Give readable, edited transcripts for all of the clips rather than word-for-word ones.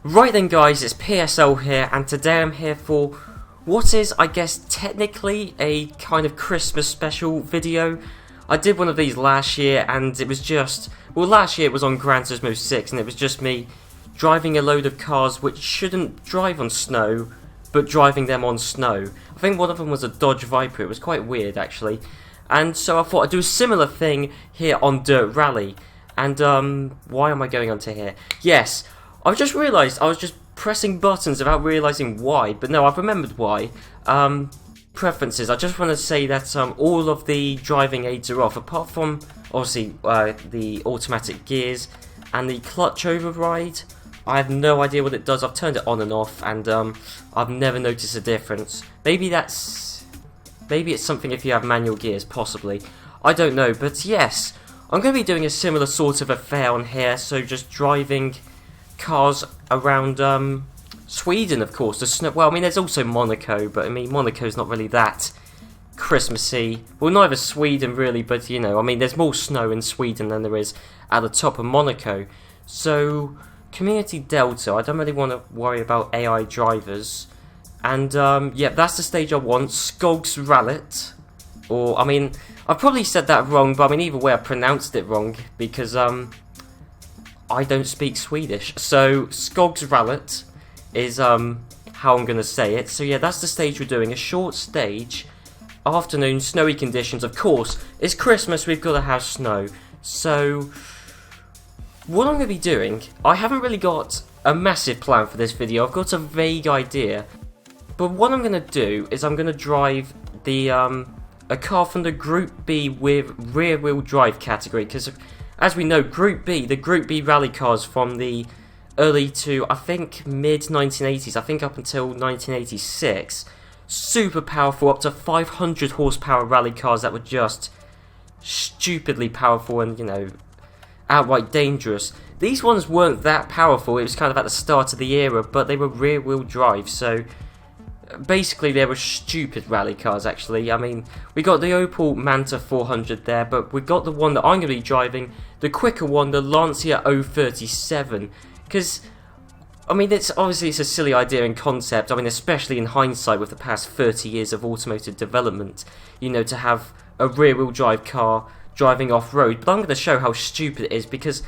Right then guys, it's PSL here, and today I'm here for what is, I guess, technically a kind of Christmas special video. I did one of these last year, and it was just, well, last year it was on Gran Turismo 6, and it was just me driving a load of cars which shouldn't drive on snow, but driving them on snow. I think one of them was a Dodge Viper. It was quite weird, actually. And so I thought I'd do a similar thing here on Dirt Rally. And, why am I going onto here? Yes, I've just realised I was just pressing buttons without realising why, but no, I've remembered why. Preferences. I just want to say that all of the driving aids are off, apart from, obviously, the automatic gears and the clutch override. I have no idea what it does. I've turned it on and off, and I've never noticed a difference. Maybe it's something if you have manual gears, possibly. I don't know, but yes, I'm going to be doing a similar sort of affair on here, so just driving cars around Sweden, of course. The snow. Well, I mean, there's also Monaco, but I mean, Monaco's not really that Christmassy. Well, neither Sweden really, but you know, I mean, there's more snow in Sweden than there is at the top of Monaco. So, Community Delta, I don't really want to worry about AI drivers. And, yeah, that's the stage I want. Skogs Rallet. Or, I mean, I probably said that wrong, but I mean, either way, I pronounced it wrong, because, I don't speak Swedish. So, Skogs Rallet is, how I'm going to say it. So, yeah, that's the stage we're doing. A short stage. Afternoon, snowy conditions. Of course, it's Christmas, we've got to have snow. So, what I'm going to be doing, I haven't really got a massive plan for this video. I've got a vague idea. But what I'm going to do is I'm going to drive the a car from the Group B with rear-wheel drive category, because as we know, the Group B rally cars from the early to, I think, mid-1980s, I think up until 1986, super powerful, up to 500 horsepower rally cars that were just stupidly powerful and, you know, outright dangerous. These ones weren't that powerful. It was kind of at the start of the era, but they were rear-wheel drive, so basically they were stupid rally cars, actually. I mean, we got the Opel Manta 400 there, but we got the one that I'm going to be driving, the quicker one, the Lancia 037, because, I mean, it's a silly idea and concept, I mean, especially in hindsight with the past 30 years of automotive development, you know, to have a rear-wheel drive car driving off-road, but I'm going to show how stupid it is, because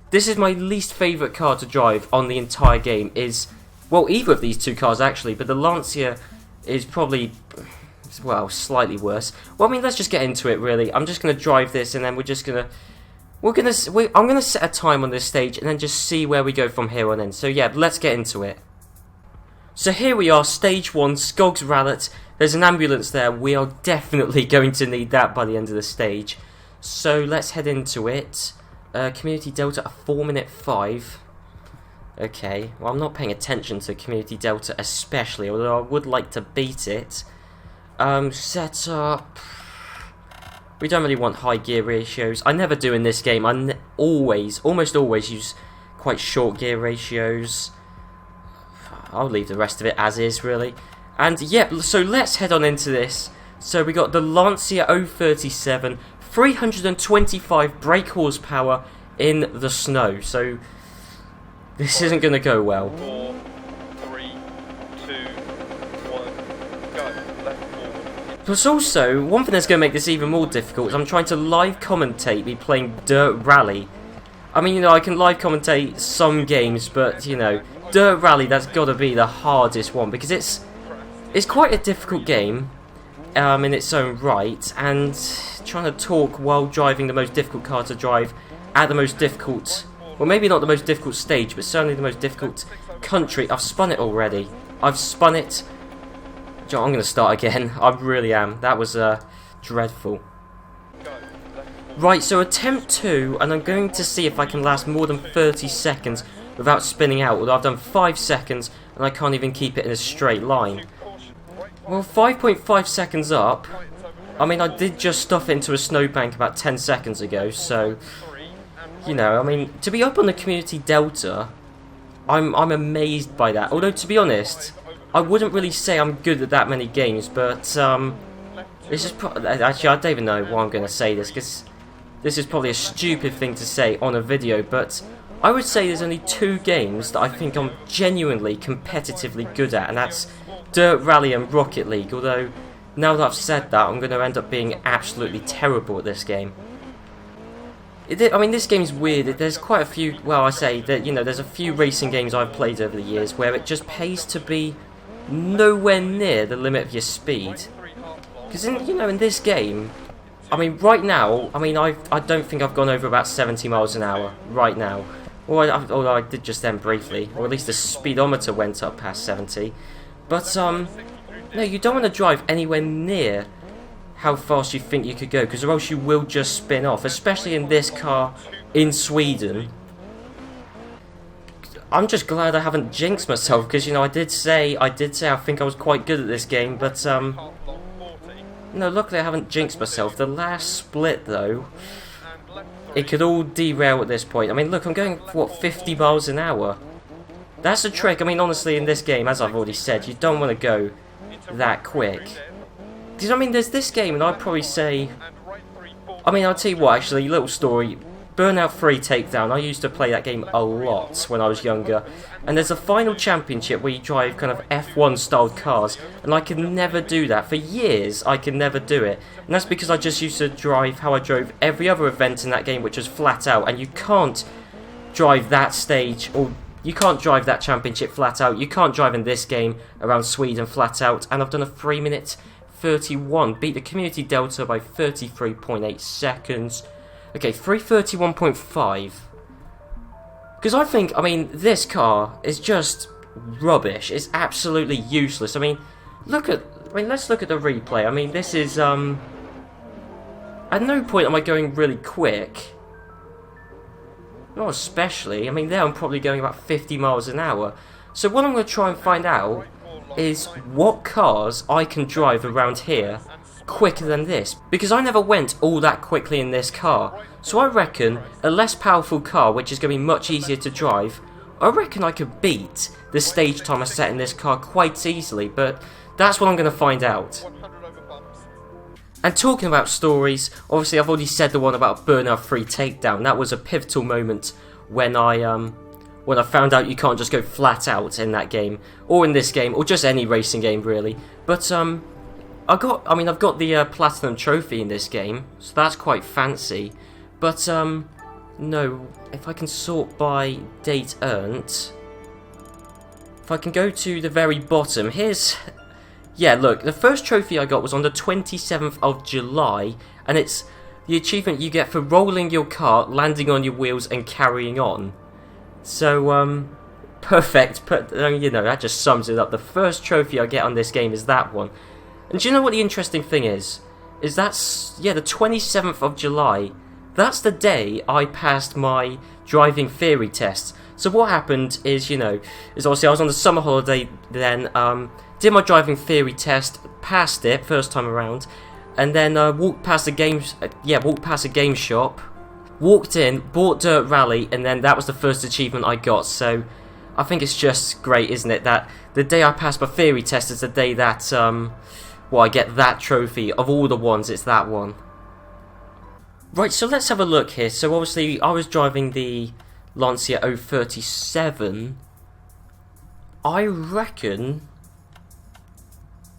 this is my least favourite car to drive on the entire game, is, well, either of these two cars actually, but the Lancia is probably, well, slightly worse. Well, I mean, let's just get into it, really. I'm just going to drive this, and then I'm going to set a time on this stage, and then just see where we go from here on in. So yeah, let's get into it. So here we are, stage 1, Skogs Rallet. There's an ambulance there. We are definitely going to need that by the end of the stage. So let's head into it. Community Delta, a 4-minute 5. Okay, well, I'm not paying attention to Community Delta especially, although I would like to beat it. Setup. We don't really want high gear ratios. I never do in this game. I almost always use quite short gear ratios. I'll leave the rest of it as is, really. And yeah, so let's head on into this. So we got the Lancia 037, 325 brake horsepower in the snow. So this isn't going to go well. 4, 3, 2, 1, go. Left forward. Plus also, one thing that's going to make this even more difficult is I'm trying to live commentate me playing Dirt Rally. I mean, you know, I can live commentate some games, but, you know, Dirt Rally, that's got to be the hardest one, because it's quite a difficult game in its own right, and trying to talk while driving the most difficult car to drive at the most difficult, well, maybe not the most difficult stage, but certainly the most difficult country. I've spun it already. I've spun it. I'm going to start again. I really am. That was dreadful. Right, so attempt 2, and I'm going to see if I can last more than 30 seconds without spinning out, although I've done 5 seconds, and I can't even keep it in a straight line. Well, 5.5 seconds up. I mean, I did just stuff into a snowbank about 10 seconds ago, so, you know, I mean, to be up on the Community Delta, I'm amazed by that. Although, to be honest, I wouldn't really say I'm good at that many games, but, this is actually, I don't even know why I'm going to say this, because this is probably a stupid thing to say on a video, but I would say there's only 2 games that I think I'm genuinely competitively good at, and that's Dirt Rally and Rocket League, although now that I've said that, I'm going to end up being absolutely terrible at this game. I mean, this game's weird. There's quite a few, well, I say that, you know, there's a few racing games I've played over the years where it just pays to be nowhere near the limit of your speed. Because, you know, in this game, I mean, right now, I mean, I don't think I've gone over about 70 miles an hour right now. Although I did just then briefly, or at least the speedometer went up past 70. But, no, you don't want to drive anywhere near how fast you think you could go, because or else you will just spin off, especially in this car in Sweden. I'm just glad I haven't jinxed myself, because, you know, I did say I think I was quite good at this game, but no, luckily I haven't jinxed myself. The last split, though, it could all derail at this point. I mean, look, I'm going for, what, 50 miles an hour? That's the trick. I mean, honestly, in this game, as I've already said, you don't want to go that quick. Because, I mean, there's this game, and I'd probably say... I mean, I'll tell you what, actually, little story. Burnout 3 Takedown, I used to play that game a lot when I was younger. And there's a final championship where you drive kind of F1-styled cars, and I could never do that. For years, I could never do it. And that's because I just used to drive how I drove every other event in that game, which was flat out. And you can't drive that stage, or you can't drive that championship flat out. You can't drive in this game around Sweden flat out. And I've done a 3-minute 31, beat the community delta by 33.8 seconds. Okay, 331.5. Because I think, I mean, this car is just rubbish. It's absolutely useless. I mean, let's look at the replay. I mean, this is, at no point am I going really quick. Not especially. I mean, there I'm probably going about 50 miles an hour. So what I'm going to try and find out is what cars I can drive around here quicker than this, because I never went all that quickly in this car. So I reckon a less powerful car, which is going to be much easier to drive, I reckon I could beat the stage time I set in this car quite easily, but that's what I'm going to find out. And talking about stories, obviously I've already said the one about Burnout 3 Takedown. That was a pivotal moment when I found out you can't just go flat out in that game, or in this game, or just any racing game really. But I've got the Platinum Trophy in this game, so that's quite fancy. But no, if I can sort by date earned, if I can go to the very bottom, here's, yeah, look, the first trophy I got was on the 27th of July, and it's the achievement you get for rolling your car, landing on your wheels, and carrying on. So, perfect, but, you know, that just sums it up. The first trophy I get on this game is that one. And do you know what the interesting thing is? Is that's, yeah, the 27th of July. That's the day I passed my driving theory test. So what happened is, you know, is obviously I was on the summer holiday then, did my driving theory test, passed it first time around, and then walked past a game shop, walked in, bought Dirt Rally, and then that was the first achievement I got. So I think it's just great, isn't it, that the day I passed my theory test is the day that well, I get that trophy. Of all the ones, it's that one. Right, so let's have a look here. So obviously I was driving the Lancia 037. I reckon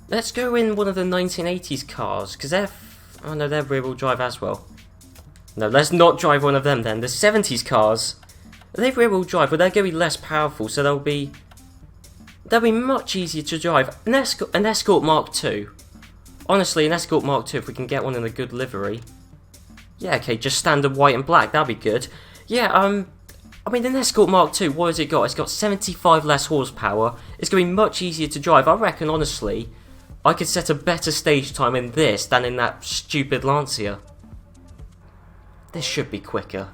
let's go in one of the 1980s cars, because oh no, they're rear-wheel drive as well. No, let's not drive one of them then. The 70s cars, they're rear-wheel drive, but they're going to be less powerful, so they'll be much easier to drive. An Escort Mark II. Honestly, an Escort Mark II, if we can get one in a good livery. Yeah, okay, just standard white and black, that'd be good. Yeah, I mean, an Escort Mark II, what has it got? It's got 75 less horsepower. It's going to be much easier to drive. I reckon, honestly, I could set a better stage time in this than in that stupid Lancia. This should be quicker.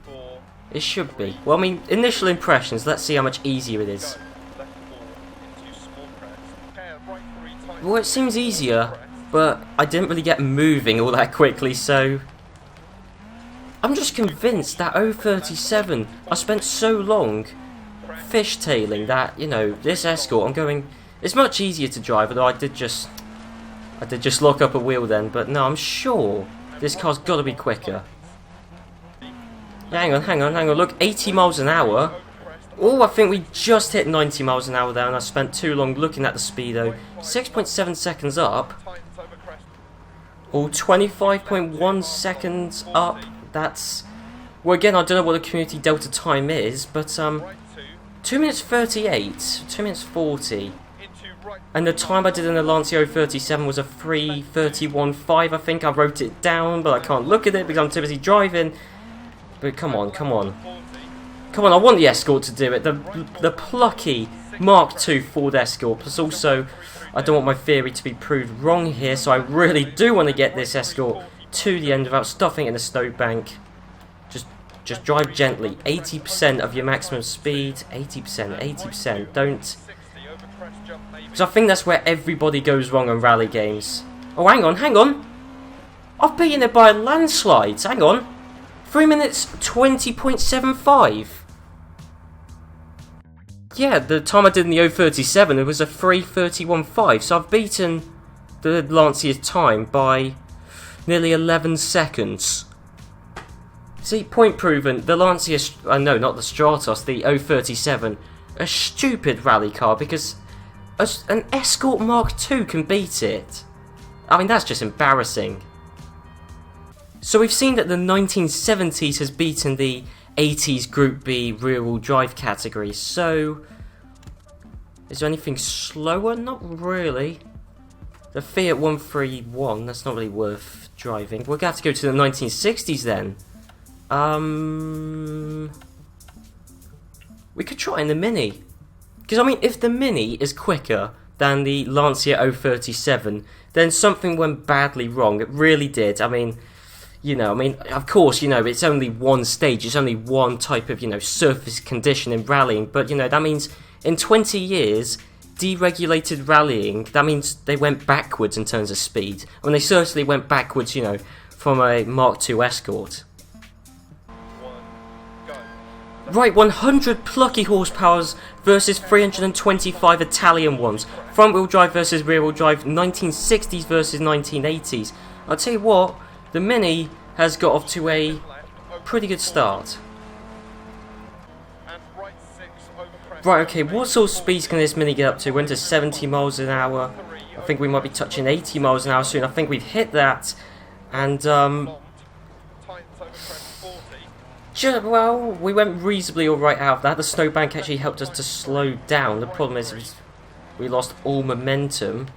It should be. Well, I mean, initial impressions, let's see how much easier it is. Well, it seems easier, but I didn't really get moving all that quickly, so I'm just convinced that 037, I spent so long fishtailing that, you know, this Escort, it's much easier to drive, although I did just lock up a wheel then, but no, I'm sure this car's got to be quicker. Hang on, hang on, hang on. Look, 80 miles an hour. Oh, I think we just hit 90 miles an hour there, and I spent too long looking at the speedo. 6.7 seconds up. Oh, 25.1 seconds up. That's... Well, again, I don't know what the community delta time is, but 2 minutes 38, 2 minutes 40. And the time I did in the Lancia 037 was a 3:31.5, I think. I wrote it down, but I can't look at it because I'm too busy driving. But come on, come on. Come on, I want the Escort to do it. The plucky Mark II Ford Escort. Plus also, I don't want my theory to be proved wrong here, so I really do want to get this Escort to the end without stuffing it in a snowbank. Just drive gently. 80% of your maximum speed. 80%, 80%. Don't... Because I think that's where everybody goes wrong in rally games. Oh, hang on, hang on. I've beaten it by a landslide. Hang on. 3 minutes 20.75. Yeah, the time I did in the 037, it was a 3:31.5. So I've beaten the Lancia's time by nearly 11 seconds. See, point proven. The Lancia, no, not the Stratos, the 037, a stupid rally car because an Escort Mark II can beat it. I mean, that's just embarrassing. So we've seen that the 1970s has beaten the 80s Group B rear-wheel drive category. So, is there anything slower? Not really. The Fiat 131, that's not really worth driving. We're going to have to go to the 1960s then. We could try in the Mini. Because, I mean, if the Mini is quicker than the Lancia 037, then something went badly wrong. It really did. I mean, you know, of course, you know, it's only one stage. It's only one type of, you know, surface condition in rallying. But, you know, that means in 20 years, deregulated rallying, that means they went backwards in terms of speed. I mean, they certainly went backwards, you know, from a Mark II Escort. Right, 100 plucky horsepowers versus 325 Italian ones. Front wheel drive versus rear wheel drive, 1960s versus 1980s. I'll tell you what, the Mini has got off to a pretty good start. Right, okay, what sort of speeds can this Mini get up to? We're into 70 miles an hour. I think we might be touching 80 miles an hour soon. I think we've hit that. And, well, we went reasonably alright out of that. The snowbank actually helped us to slow down. The problem is we lost all momentum.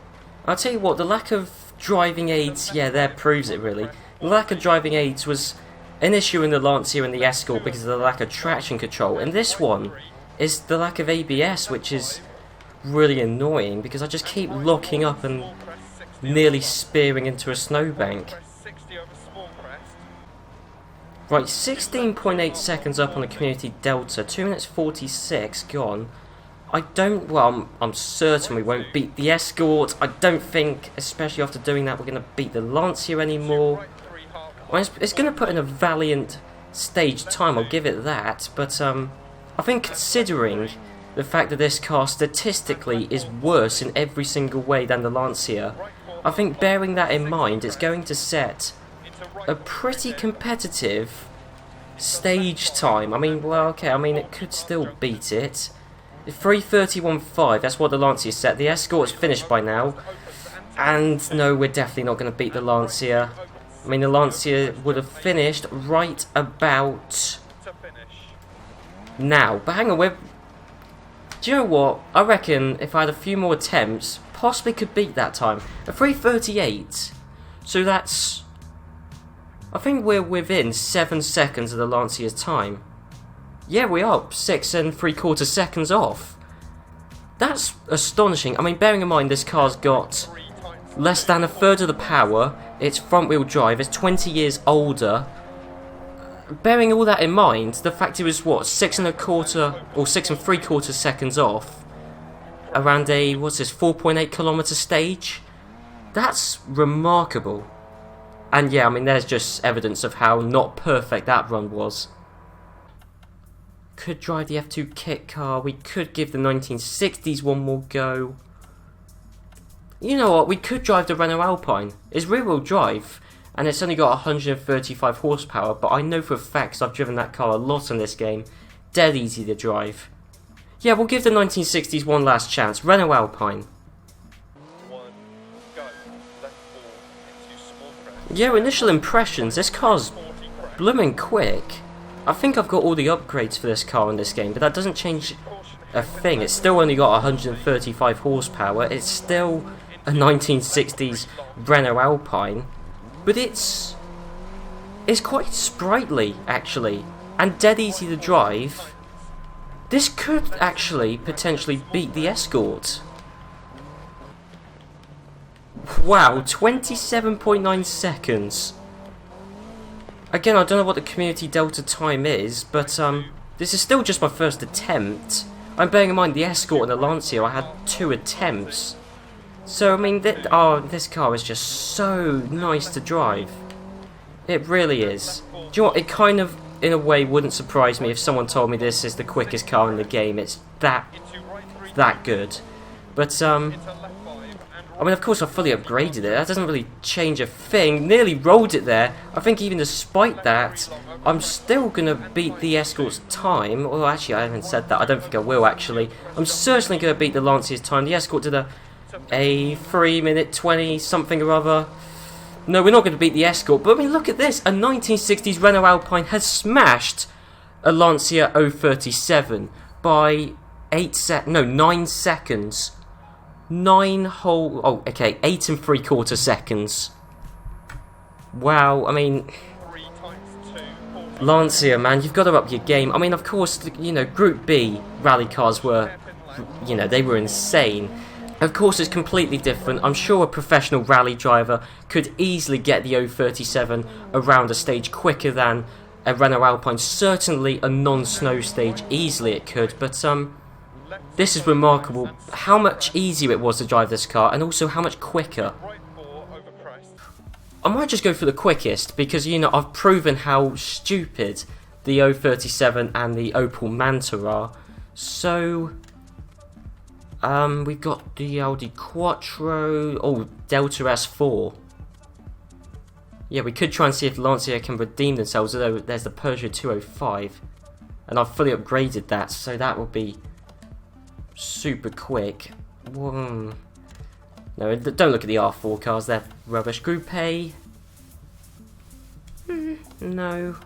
I'll tell you what, the lack of driving aids, yeah, that proves it really. The lack of driving aids was an issue in the Lancia and the Escort because of the lack of traction control. And this one is the lack of ABS, which is really annoying because I just keep locking up and nearly spearing into a snowbank. Right, 16.8 seconds up on the community delta, 2 minutes 46 gone. I'm certain we won't beat the Escort. I don't think, especially after doing that, we're going to beat the Lancia anymore. Well, it's going to put in a valiant stage time, I'll give it that, but I think considering the fact that this car statistically is worse in every single way than the Lancia, I think bearing that in mind, it's going to set a pretty competitive stage time. I mean, well, okay, I mean, it could still beat it. 3:31.5, that's what the Lancia set. The Escort's finished by now. And no, we're definitely not going to beat the Lancia. I mean, the Lancia would have finished right about now. But hang on, do you know what? I reckon if I had a few more attempts, possibly could beat that time. A 3:38. So that's... I think we're within 7 seconds of the Lancia's time. Yeah, we are 6 3/4 seconds off. That's astonishing. I mean, bearing in mind this car's got less than a third of the power, it's front wheel drive, it's 20 years older. Bearing all that in mind, the fact it was what, 6 1/4 or 6 3/4 seconds off, around a, what's this, 4.8 kilometer stage? That's remarkable. And yeah, I mean, there's just evidence of how not perfect that run was. Could drive the F2 kit car. We could give the 1960s one more go. You know what? We could drive the Renault Alpine. It's rear-wheel drive. and it's only got 135 horsepower, but I know for a fact, 'cause I've driven that car a lot in this game, dead easy to drive. Yeah, we'll give the 1960s one last chance. Renault Alpine. Yeah, initial impressions, this car's blooming quick. I think I've got all the upgrades for this car in this game, but that doesn't change a thing. It's still only got 135 horsepower. It's still a 1960s Renault Alpine, but it's quite sprightly actually, and dead easy to drive. This could actually potentially beat the Escort. Wow, 27.9 seconds. Again, I don't know what the community delta time is, but this is still just my first attempt. I'm bearing in mind the Escort and the Lancia, I had 2 attempts. So, I mean, this car is just so nice to drive. It really is. Do you know what, it kind of, in a way, wouldn't surprise me if someone told me this is the quickest car in the game. It's that good. But, I mean, of course, I fully upgraded it. That doesn't really change a thing. Nearly rolled it there. I think even despite that, I'm still going to beat the Escort's time. Well, actually, I haven't said that. I don't think I will, actually. I'm certainly going to beat the Lancia's time. The Escort did a 3 minute 20 something or other. No, we're not going to beat the Escort. But, I mean, look at this. A 1960s Renault Alpine has smashed a Lancia 037 by 9 seconds. 8 3/4 seconds. Wow, I mean, Lancia, man, you've got to up your game. I mean, of course, you know, Group B rally cars were, you know, they were insane. Of course, it's completely different. I'm sure a professional rally driver could easily get the 037 around a stage quicker than a Renault Alpine. Certainly a non-snow stage, easily it could, but this is remarkable how much easier it was to drive this car, and also how much quicker. I might just go for the quickest, because, you know, I've proven how stupid the 037 and the Opel Manta are. So, we've got the Audi Quattro, Delta S4. Yeah, we could try and see if Lancia can redeem themselves, although there's the Peugeot 205. And I've fully upgraded that, so that would be super quick. Whoa. No, don't look at the R4 cars, they're rubbish. Group A? No.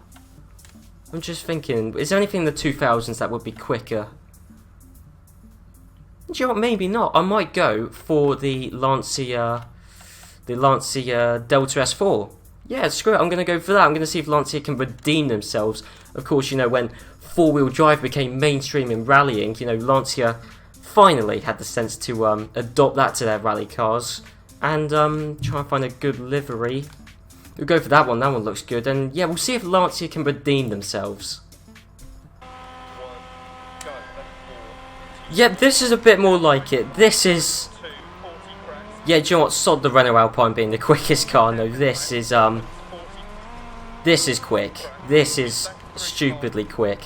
I'm just thinking, is there anything in the 2000s that would be quicker? Do you know what, maybe not. I might go for the Lancia Delta S4. Yeah, screw it, I'm going to go for that. I'm going to see if Lancia can redeem themselves. Of course, you know, when four-wheel drive became mainstream in rallying, you know, Lancia finally had the sense to adopt that to their rally cars and try and find a good livery. We'll go for that one looks good, and yeah, we'll see if Lancia can redeem themselves. Yeah, this is a bit more like it. This is... Yeah, do you know what? Sod the Renault Alpine being the quickest car. No, this is quick. This is stupidly quick.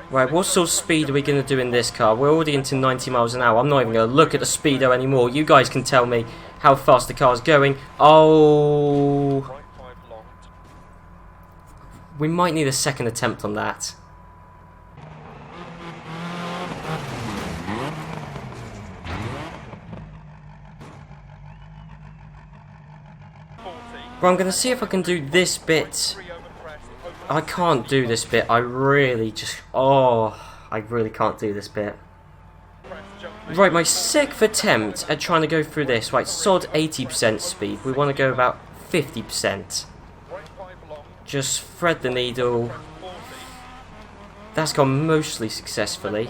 Right, what sort of speed are we going to do in this car? We're already into 90 miles an hour. I'm not even going to look at the speedo anymore. You guys can tell me how fast the car's going. Oh... We might need a second attempt on that. Well, I'm going to see if I can do this bit. I can't do this bit. I really can't do this bit. Right, my 6th attempt at trying to go through this. Right, sod 80% speed. We want to go about 50%. Just thread the needle. That's gone mostly successfully.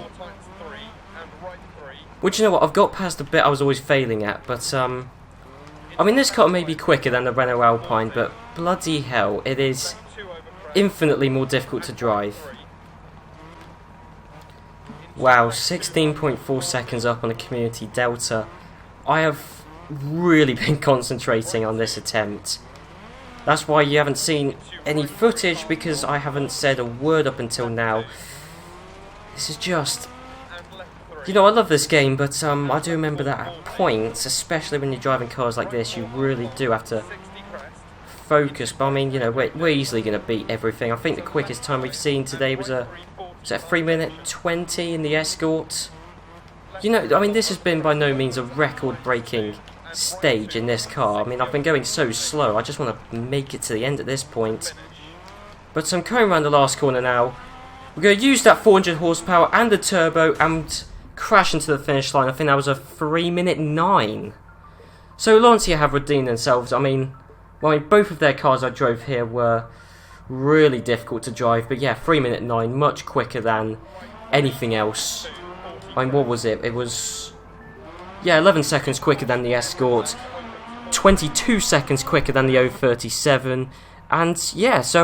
Which, you know what, I've got past the bit I was always failing at, but I mean, this car may be quicker than the Renault Alpine, but bloody hell, it is infinitely more difficult to drive. Wow, 16.4 seconds up on the Community Delta. I have really been concentrating on this attempt. That's why you haven't seen any footage, because I haven't said a word up until now. This is just... You know, I love this game, but I do remember that at points, especially when you're driving cars like this, you really do have to focus, but I mean, you know, we're easily going to beat everything. I think the quickest time we've seen today was a 3-minute 20 in the Escort. You know, I mean, this has been by no means a record-breaking stage in this car. I mean, I've been going so slow, I just want to make it to the end at this point. But I'm coming around the last corner now. We're going to use that 400 horsepower and the turbo and crash into the finish line. I think that was a 3-minute 9. So Lancia have redeemed themselves. I mean, both of their cars I drove here were really difficult to drive. But yeah, 3-minute 9, much quicker than anything else. I mean, what was it? It was, yeah, 11 seconds quicker than the Escort, 22 seconds quicker than the 037, and yeah, so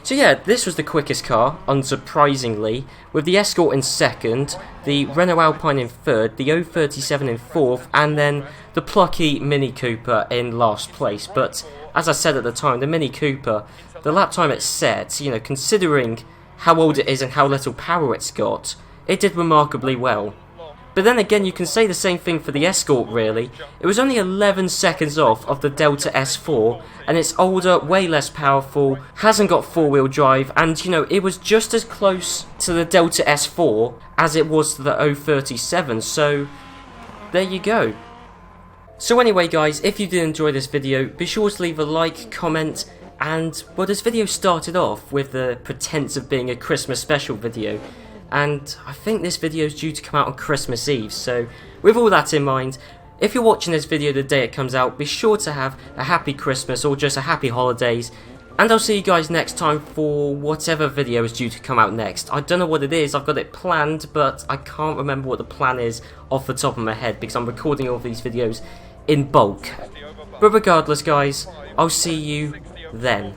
yeah, this was the quickest car, unsurprisingly, with the Escort in second, the Renault Alpine in third, the 037 in fourth, and then the plucky Mini Cooper in last place. But as I said at the time, the Mini Cooper, the lap time it set, you know, considering how old it is and how little power it's got, it did remarkably well. But then again, you can say the same thing for the Escort, really. It was only 11 seconds off of the Delta S4, and it's older, way less powerful, hasn't got four-wheel drive, and, you know, it was just as close to the Delta S4 as it was to the 037, so there you go. So anyway, guys, if you did enjoy this video, be sure to leave a like, comment, and, well, this video started off with the pretense of being a Christmas special video. And I think this video is due to come out on Christmas Eve, so with all that in mind, if you're watching this video the day it comes out, be sure to have a happy Christmas or just a happy holidays, and I'll see you guys next time for whatever video is due to come out next. I don't know what it is, I've got it planned, but I can't remember what the plan is off the top of my head because I'm recording all these videos in bulk. But regardless, guys, I'll see you then.